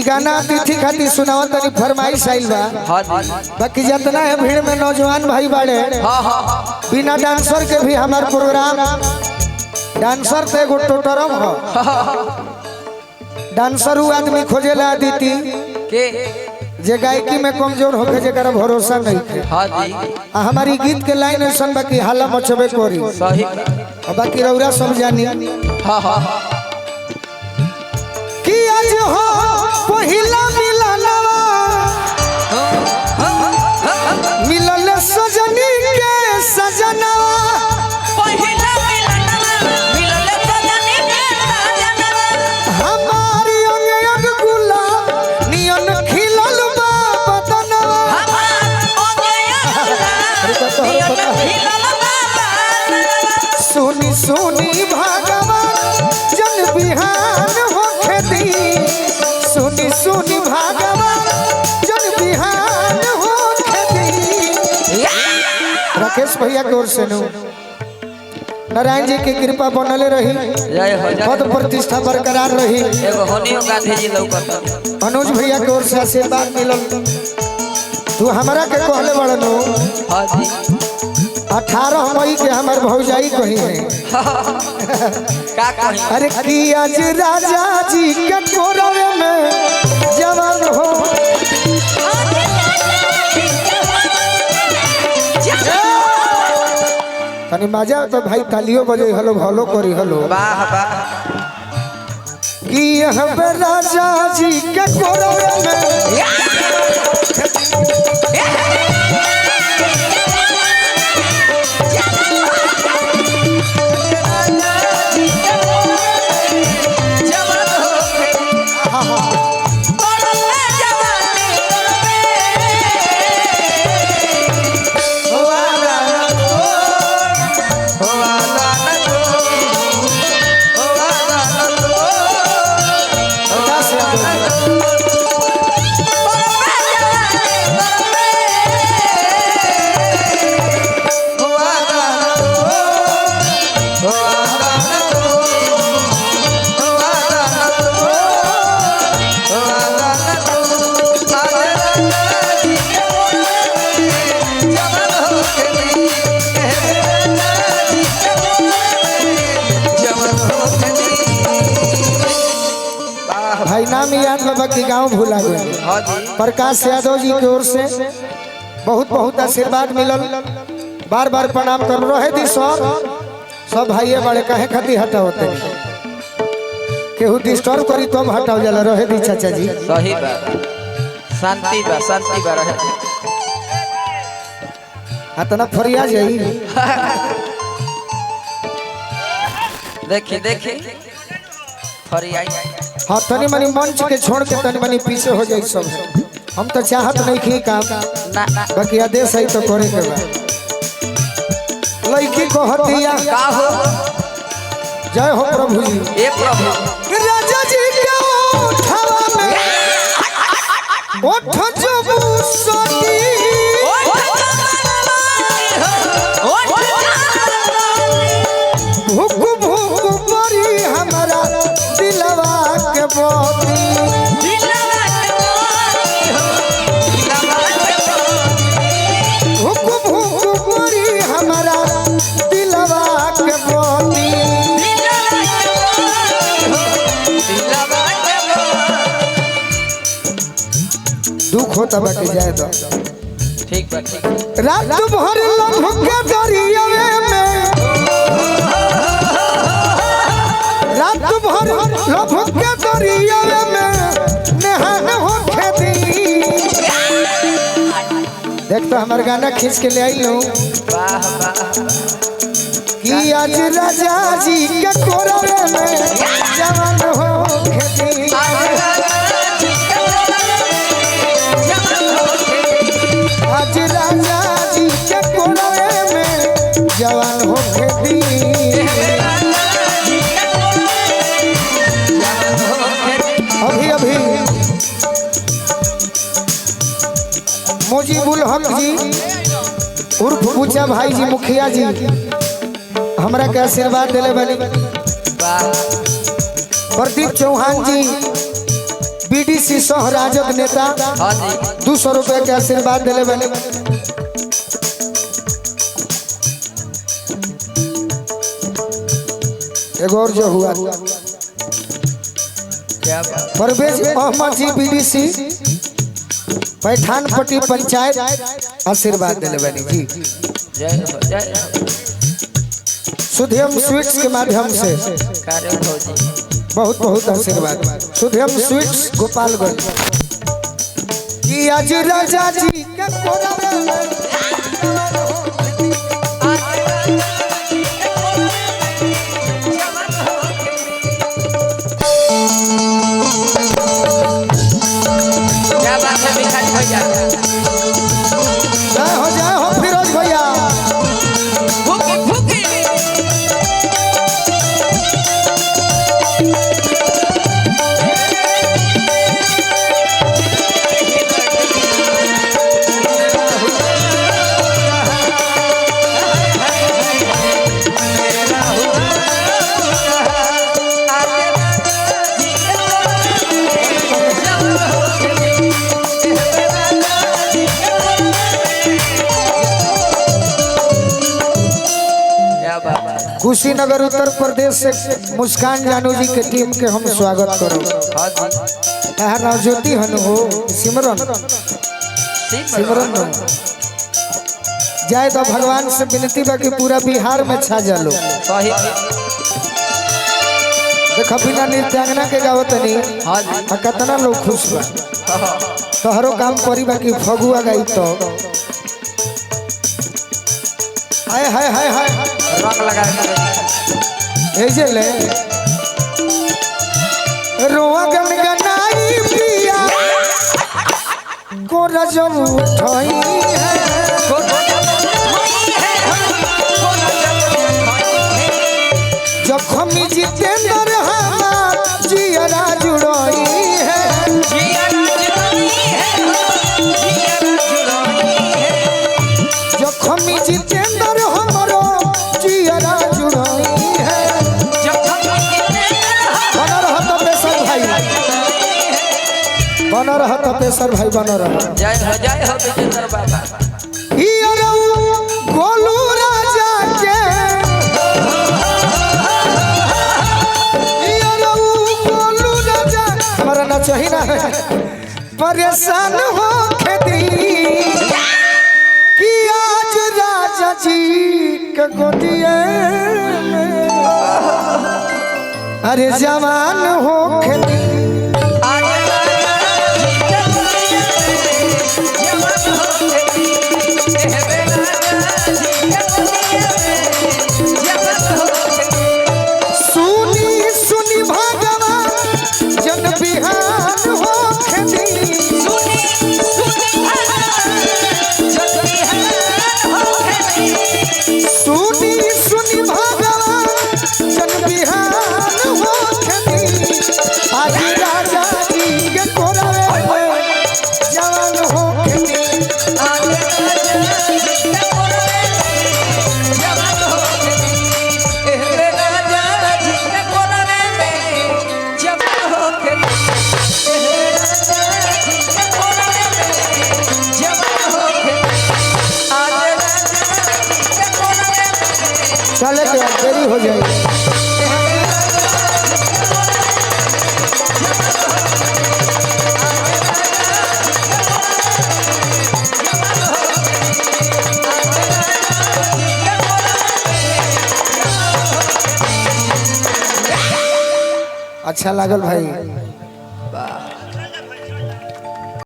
गाना तिथि खातिर सुनाओ तनी फरमाइश आइल बा। बाकी जितना है भीड़ में नौजवान भाई बाड़े बिना डांसर के भी हमार प्रोग्राम डांसर ते एगो टोटरम हो डांसर वो आदमी खोजेला दीती के जे गायकी में कमजोर होके जेकर भरोसा नहीं है। हमारी गीत के लाइन ऐसा बाकी हाला मचबे करी सही बाकी रौरा सब जानी कि आज हो पहिला मिलनवा मिलल सजनी के सजनवा पहिला मिलनवा मिलल सजनी के सजनवा हमारी अंग अंग गुलाब नियन खिलल बा बदनवा हमार अंग अंग नियन खिलल बा बदनवा सुनी सुनी भगवान जन बिहान होखे दी सुनी सुनी भगवान जन बिहान होखे दी। राकेश भैया की ओर से नारायण जी की कृपा बनले रही पद प्रतिष्ठा बरकरार रही। अनुज भैया की ओर से आशीर्वाद मिलल। तू हमारा के कहले बड़नो 18 मई के हमार भौजाई कही है का कही अरे कि आज राजा जी के कोरवे में जवान हो तनी मजा तो भाई तालियों बजे हलो भलो करी हलो वाह वाह कि यहाँ पे राजा जी के कोरवे में भाई नाम याद बाबा की गांव भूला गए। प्रकाश यादव जी की ओर से बहुत बहुत आशीर्वाद मिलल। बार बार प्रणाम कर रहे दी सब भाई बड़े कहे खातिर हटा होते केहू डिस्टर्ब करी तो हटाओ जाला रहे दी चाचा जी सही बात शांति बा रहे इतना फरिया जाई देखी फरिया हाँ तनी मनी मंच के छोड़ के तनी मनी पीछे हो जाए सब। हम तो चाहत नहीं की काम बाकी आदेश है तो करे के बा। लड़की को हतिया का हो जय हो प्रभु जी ए प्रभु राजा जी के उठावा में उठ जब सती भूख भूख परी हमारा दिलवा के मोती भूख भूख परी हमारा दिलवा के मोती दुख होता बाकी जाए तो ठीक बा ठीक रात भर लभ के दरिया में रात भर लभ के दरिया में नहान होके दी देख तो हमार गाना खींच के ले आई हूँ वाह वाह कि आज राजा जी के कोरवे में जवान होके दी आज राजा जी के कोरवे में जवान होके दी अभी अभी मुजीबुल हक जी उर्फ पूछा भाई जी मुखिया जी हमरा के आशीर्वाद दिले बनी। प्रदीप चौहान जी बीडीसी बीडीसी सह राजद नेता 200 रुपए के आशीर्वाद दिले बने। एगो और जो हुआ परवेज अहमद जी बीडीसी पैठानपट्टी पंचायत आशीर्वाद दिले बनी जी। सुध्यम स्वीट्स के माध्यम से बहुत बहुत आशीर्वाद। सुध्यम स्वीट्स गोपालगंज की आज राजा जी के कोना में जय हो फिरोज भैया। कुशीनगर उत्तर प्रदेश से मुस्कान जानू जी के टीम के हम स्वागत करो। नवज्योति हनु हो सिमरन जाए तो भगवान से विनती बा कि पूरा बिहार में छा जालो। देखो बिना नृत्यांगना के गावत नहीं कितना लोग खुश बा। तोहरो काम करी बा कि फगुआ गाई तो हाय हाय हाय हाय रंग लगा ले रोआ गनगनाई पिया को रजम उठाई है जखम जितेंद्र हमार जियरा जुड़ाई है जखम जितेंद्र हमारो जियरा जुड़ाई है। बना रहा तो पेशर भाई बना रहा तो पेशर भाई बना रहा। जय हो विजेंद्र बाबा। गोलू राजा के गोलू राजा हमारा ना चाहिए ना परेशान हो खेती कि आज राजा जी के गोदिए अरे जवान हो खेती सुनी सुनी भगवान जन बिहान हो खेती सुनी सुनी भगवान जन बिहान हो खेती आज राजा जी के कोरावे जवान हो खेती चले के देरी हो जाएगी। अच्छा लागल भाई।